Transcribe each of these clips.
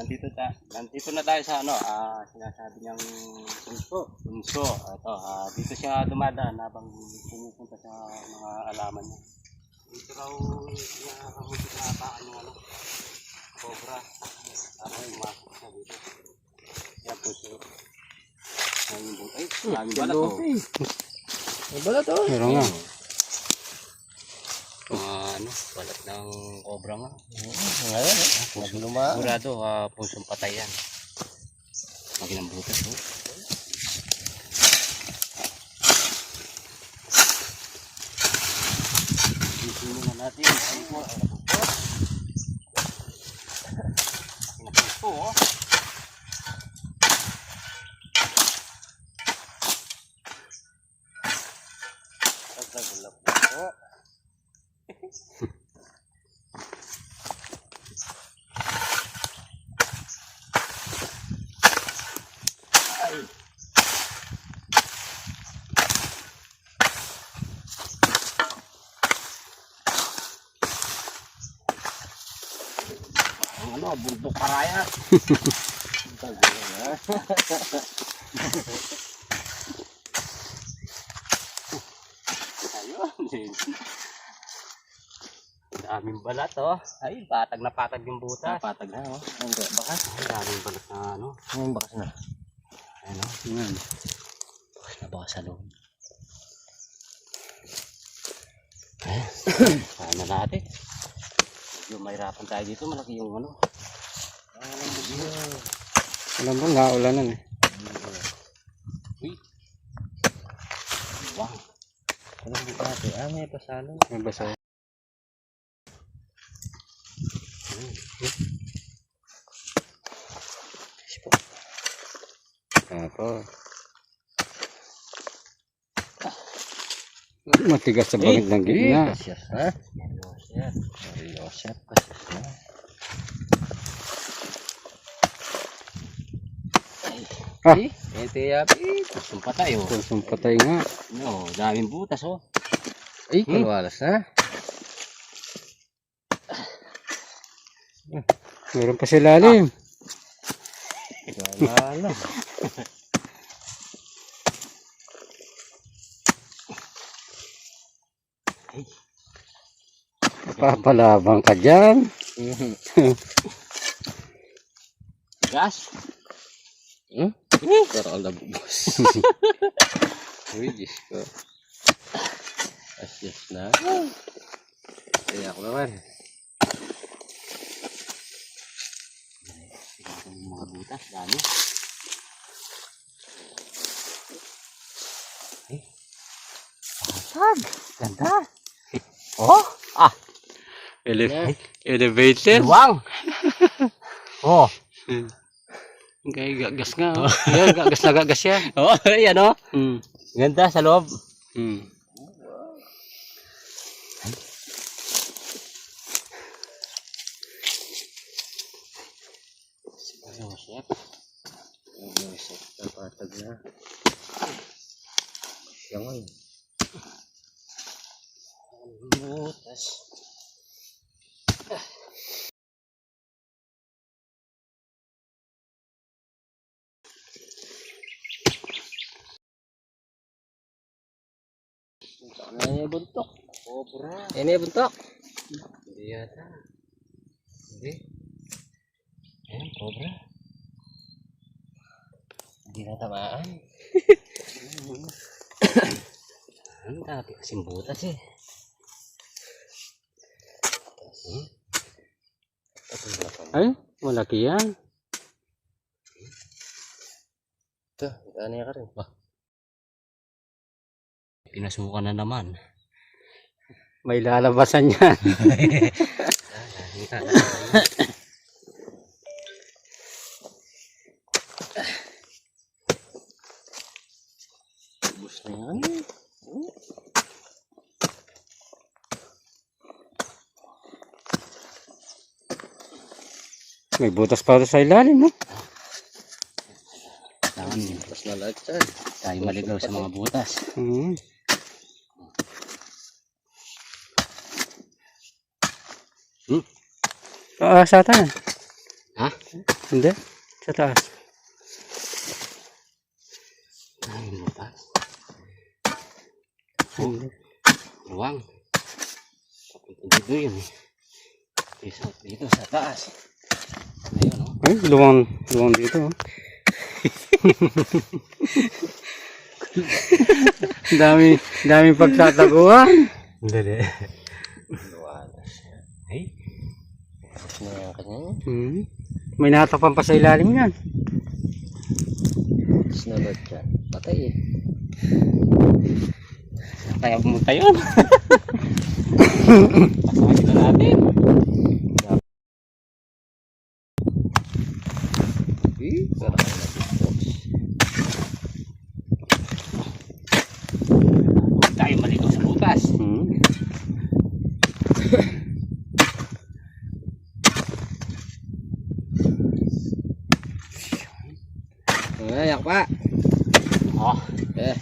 nandito na tayo sa ano, sinasabi niyang punso. Ito, dito siya dumadaan habang pumupunta sa mga alaman niya. Dito raw nakakahuti na ataan yung ano, cobra. Tapos umasok siya dito. Yan punso. Ay, daming balat oh. May balat oh. Meron nga. Ano, balat ng cobra nga. Ngayon eh. Nagluma. Sigurado, punsong patay yan. Lagi ng butas oh. Isinin na natin. Ano po? Laki po oh. Nagulap po. Ang ano, bundok karaya. Ayun. Daming balat oh. Ay, patag na patag yung butas. Napatag na oh. Hindi, bakas. Ay, daming balat na ano. Ngayon bakas na. Ano? Yan. Bakas na bakas sa loob. Kaya na natin. Medyo mahirapan tayo dito. Malaki yung ano. Alam mo, naulanan eh. Uy. Wow. Anong dito natin? May pasalo. May basa. Tapos. Matigas sa bangit ng gitna. Kasyas na. Yosef. Kasyas na. Ah, Ito yapi. Punsong patay oh. punsong patay nga. No, daming butas oh. Ay, kalwalas na. Meron pa sa ilalim. Wala na. Papalabang ka dyan. Gas. Pero ang labubos. Uy, Diyos ko. Kasyas na. Kaya ako naman. Yung mga butas, dami. Pasag. Ganda. Oh. Elevated. Wow. Oh. Kaya gagas nga. Oh. Yan, gagas na gagas yan. Oh, yan oh. Hmm. Ganda sa loob. Hmm. Yosef. Napatag na. Yan. Butas. Ano yung buntok? Cobra. Ano yung buntok? Hindi yata. Hindi. Ayan, cobra. Hindi na tamaan. Ang dami kasing butas eh. Ay, malaki yan. Ito, ano yan ka rin? Pinasukan na naman. May lalabasan yan. Ubus na yan. May butas pa sa ilalim, no? Tapos na lahat yan. tayo maligaw sa mga butas. Hmm. Satan. Ha? Hindi. Sa taas. Ay, butas. Hindi. Luwang. Dito yun eh. Dito sa taas. Ayun o. Ay, luwang dito. Oh. dami pagtataguan. Hindi. Luwang. Ay. Tapos na yung kanya. May natapan pa sa ilalim yan. Tapos na ba't yan? Patay eh. Kaya pumunta yun. Pasakit na natin. Eh, parang Huwag tayo maligaw sa butas. Ayak pa. Oh. Eh.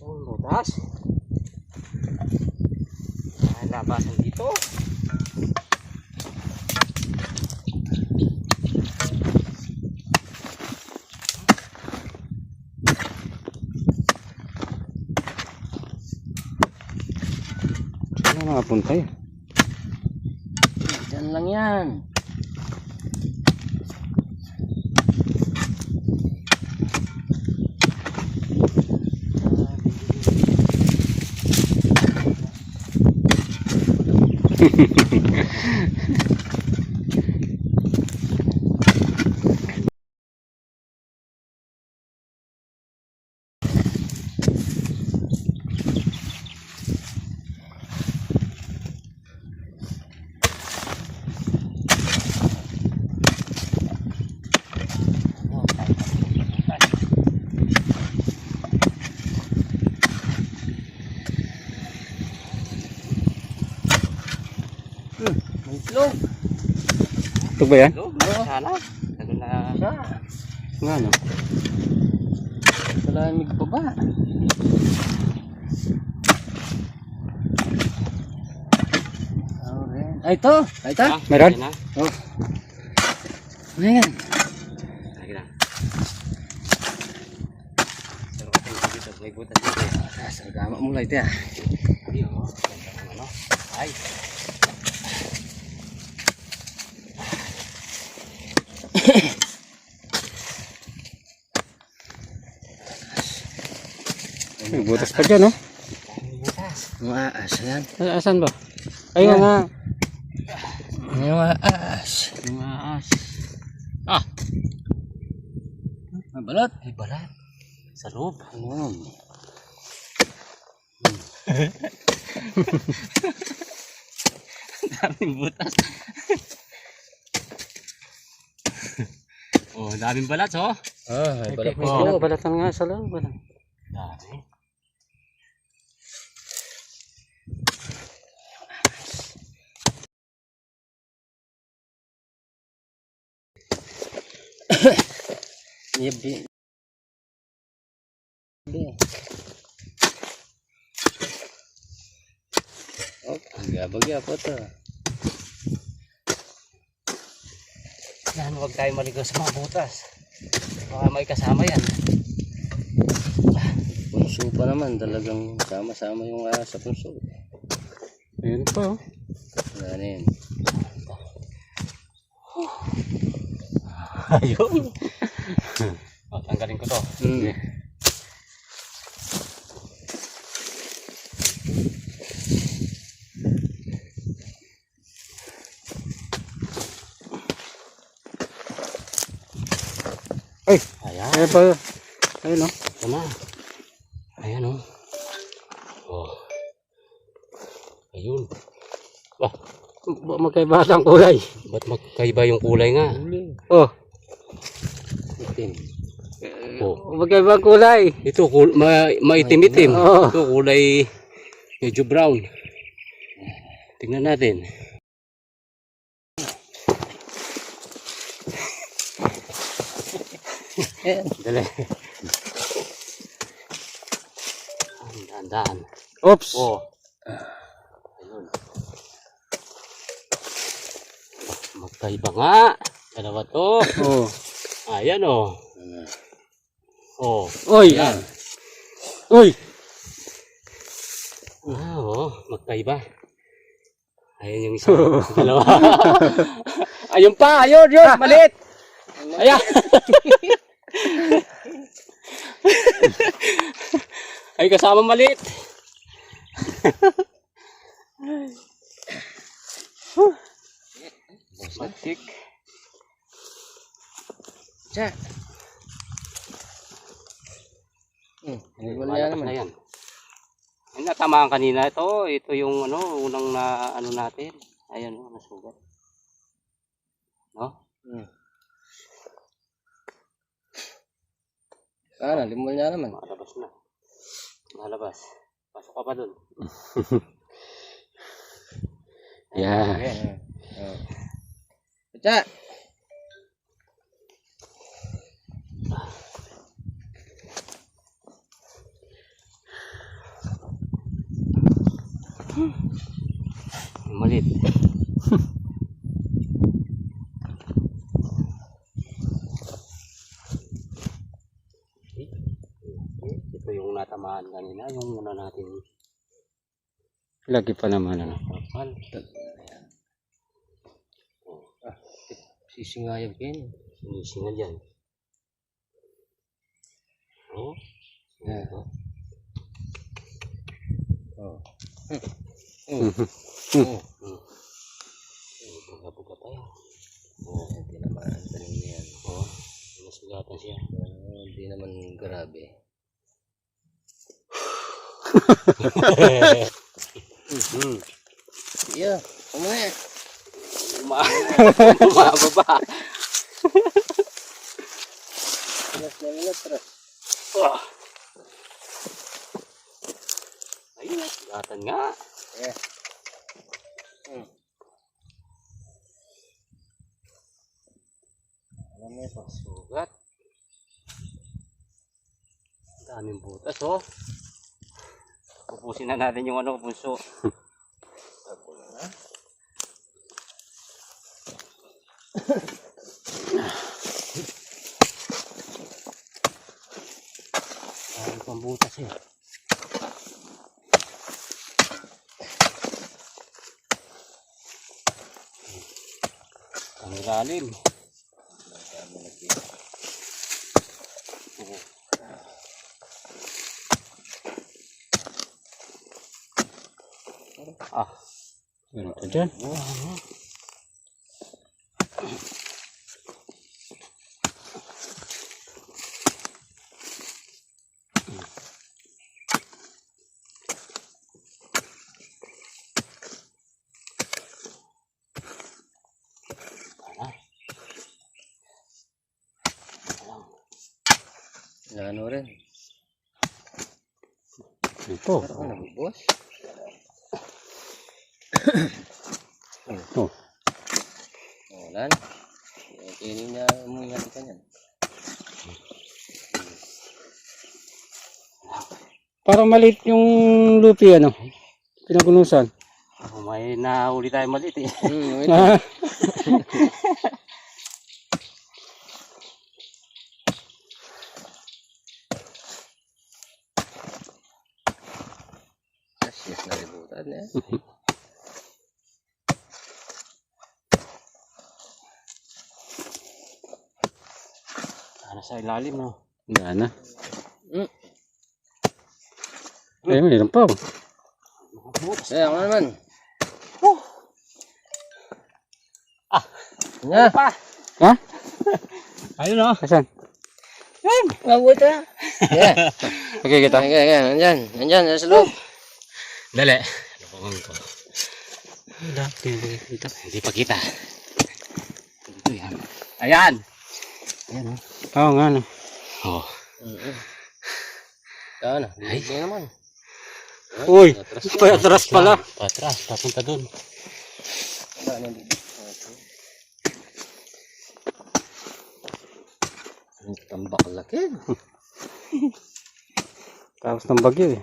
Butas. Ay, labasan dito. Ano nakapunta yun? Diyan lang yan. May itlog. Ito ba yan? Loob, sana. Tagal na. Nga no? Malamig pa ba? Ay, ito. Ay, ito. Meron? Yan na. Oh. Ano yan? Lagi na. Pero kasi dito, may butas dito. Sa gama mo lang ito ah. Ay, oh. Ganda ng ano. Ay. May butas pa dyan, oh. Maas yan. Asan ba? Ayun nga. Maas. Maas. Ah. May balat. Ay, balat. Sa loob. Ano? Daming butas. Oh, daming balat, oh. Ah, may balat. May balatan nga sa loob. Dami. Yabi. Oh, gabagya po ito. Yan, huwag tayo maligaw sa mga butas. Baka may kasama yan. Punso pa naman, talagang sama-sama yung sa punso. Ayun pa, oh. Wala na yun. Ayun. Oh, tanggalin ko to. Ay! Ayan. Ayun pa. Ayun, oh. Ito na. Ayan, oh. Oh. Ayun. Wah, Magkaiba ang kulay. ba't magkaiba yung kulay nga? Oh. Itim. Oh. Magkaiba ang kulay. Ito, maitim-itim. Oo. Ito, kulay medyo brown. Tingnan natin. Dali. Dahan-dahan. Oops. Oh. Ayun. Magkaiba nga. Dalawa to. Oh. Ayan oh. Oh. Oy. Ayan. Uy. Oh, magkaiba. Ayan yung isa. Dalawa. Ayun pa, ayun, yun, maliit. Ayan. Ay, kasama maliit. Matik. Cha. Wala Malakas naman. na yan. Ay, natamaan kanina ito. Ito yung ano, unang na ano natin. Ayan, nasugat. No? Sana, limol niya naman. Malabas na. Malabas. Pasok ka pa dun. Yeah. Ayan. Cha. Malit. Ito yung natamaan kanina. Yung muna natin. Lagi pa naman ano. Kapal. Sisingayag kayo. Sinisingal yan. Oh. Yeah. Ito. Oh. Buga-buga pa yan. Hindi naman ang tanim niyan. Oo. Nasugatan siya. Hindi naman grabe. Yeah. Kumaya. Umababa. Minus na minus. Oh. Ayun, nasugatan nga. Yeah. Alam mo ito. Sugat. Daming butas, oh. Pupusin na natin yung ano, bunso. Daming pang butas eh. Ang ilalim. Ah, Meron pa dyan. Ano rin. Ito. Ano nagbubuwas? Oh. Wala na. Kini niya umuingat ka niyan. Parang maliit yung lupi ano. Pinagunusan. oh, may nahuli tayo maliit eh. Wait. Yes, nalibutan eh. Ano sa ilalim, no? Yan na. Ay, mayroon pa. Eh, ako naman. Ah! Nga. Pa! Ha? Ayun, no? Asan? Mabuta. Yeah. Okay, kita. Okay, nandyan. Nandyan, nasa loob. Dali. Lukungan ko. Wala, kita. Hindi pa kita. Dito yan. Ayan! Ayan, no? Oo nga no. Oh. Yan na. Ay, naman. Uy! Patras pala. Patras, papunta dun. Wala na dito. Ang tambak laki. Tapos ng bagyo eh.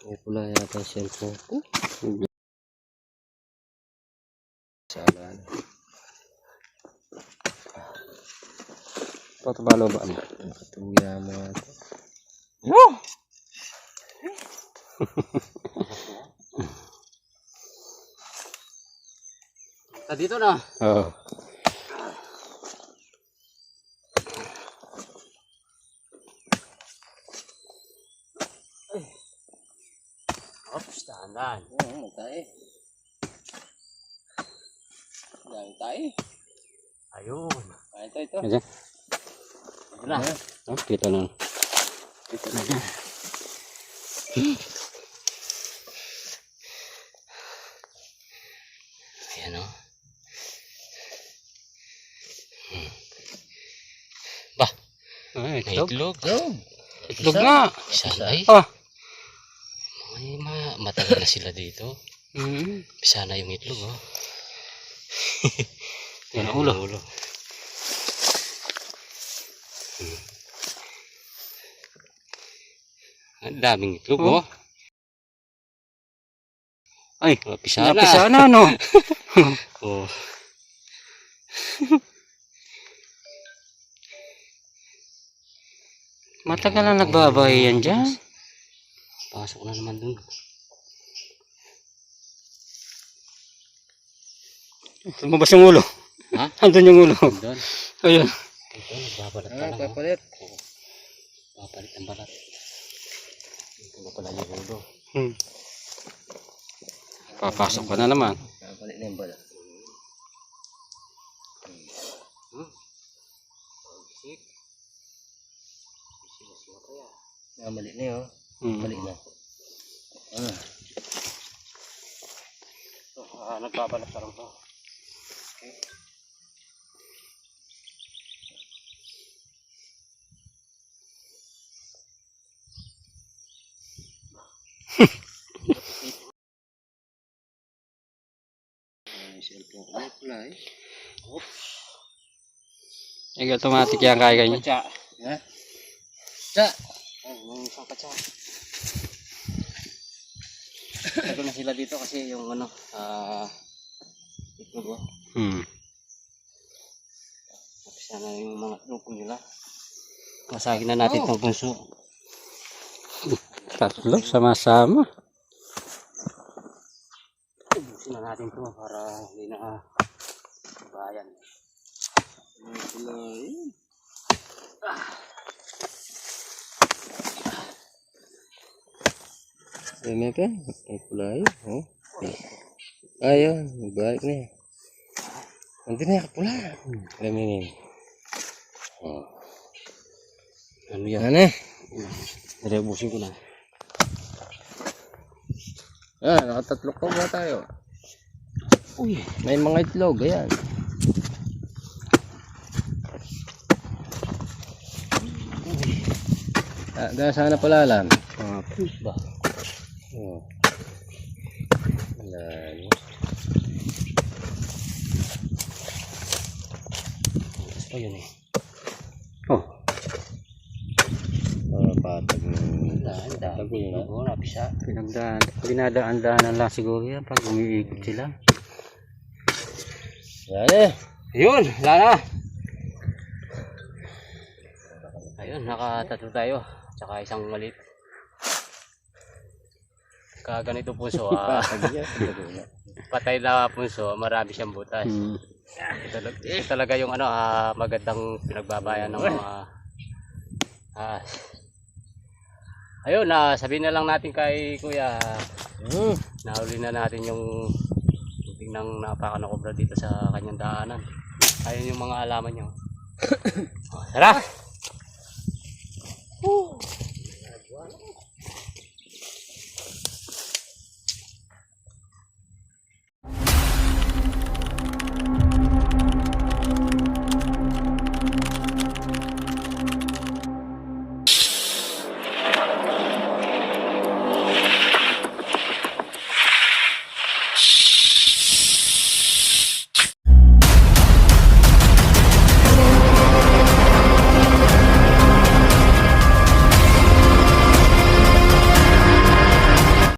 May pula yata yung cellphone ko. Patapalo ba? Nakatuya mo nga ito. Dito na. Oo. Oops, dahan-dahan. Oo, tayo. Dami tayo. Ayun. Ito. Ayan. Ito na. Oh, dito na. Dito na yan. Ayan o. Bah, Ay, may itlog. itlog. Itlog nga. Isa ay. Ah. Ay, matagal na sila dito. Bisa na yung itlog, oh. Yan ang ulo. Ang daming itlog, Oh. oh. Ay, Pisa na. napisa na, no? Oh. Matagal na nagbabahay yan dyan. Pasok na naman dun. Lumabas yung ulo. Ha? Andun yung ulo. Doon. Ayun. Ito, nagbabalat pa lang, oh. Papalit. Papalit ang balat. Ito na pala yung ulo. Papasok ka na naman. Papalit na yung balat. Sik. Sila kaya. Mali na yun. Mali na. Ito, nagbabalat pa lang to. Cellphone ko pula eh. Ay, automatic yan kaya ganyan. Patsa. Ha? Sa! Ay, may isang patsa. Tagal na sila dito kasi yung ano, itlog, oh. Tapos na yung mga grupo nila. Masagin na natin itong punso. Tatlo, sama-sama. Ubusin na natin ito para hindi na bayan. May pa? May pula eh. Oh. Ayun, nagbalik na eh. Nandun na yung kapula. Alam mo yun. Oh. Ano yan? Ano? Rebusin ko na. Nakatatlo ko ba tayo? Uy, May mga itlog, ayan. Dahil sana pala alam. ba? Oh. Malalim. Tapos pa yun eh. Oh, Patag ng Dahan-dahan. Oo, napisa. dinadaan-daanan lang siguro yan pag umiikot sila. Yan eh. Ayun, wala na. Ayun, nakatatlo tayo. Tsaka isang maliit. Kaganito punso, patay na punso, marami siyang butas. Ito talaga yung ano, magandang pinagbabayan ng mga ayun, sabihin na lang natin kay Kuya, nahuli na natin yung tubig ng napaka na kobra dito sa kanyang daanan. Ayun yung mga alaman nyo. Tara!